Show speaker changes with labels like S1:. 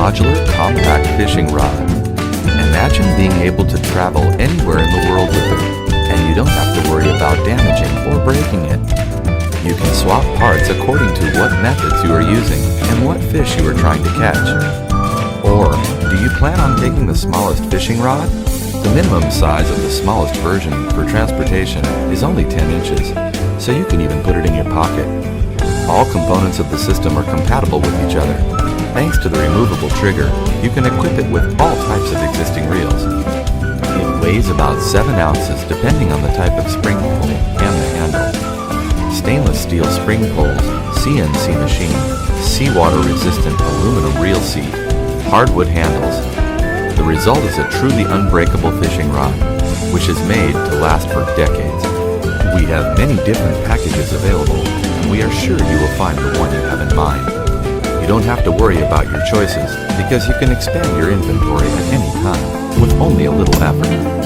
S1: modular, compact fishing rod. Imagine being able to travel anywhere in the world with it, and you don't have to worry about damaging or breaking it. You can swap parts according to what methods you are using and what fish you are trying to catch. Or, do you plan on taking the smallest fishing rod? The minimum size of the smallest version for transportation is only 10 inches, so you can even put it in your pocket. All components of the system are compatible with each other. Thanks to the removable trigger, you can equip it with all types of existing reels. It weighs about 7 ounces depending on the type of spring pull and the handle. Stainless steel spring pulls, CNC machine, seawater resistant aluminum reel seat, hardwood handles. The result is a truly unbreakable fishing rod, which is made to last for decades. We have many different packages available, and we are sure you will find the one you have in mind. You don't have to worry about your choices, because you can expand your inventory at any time with only a little effort.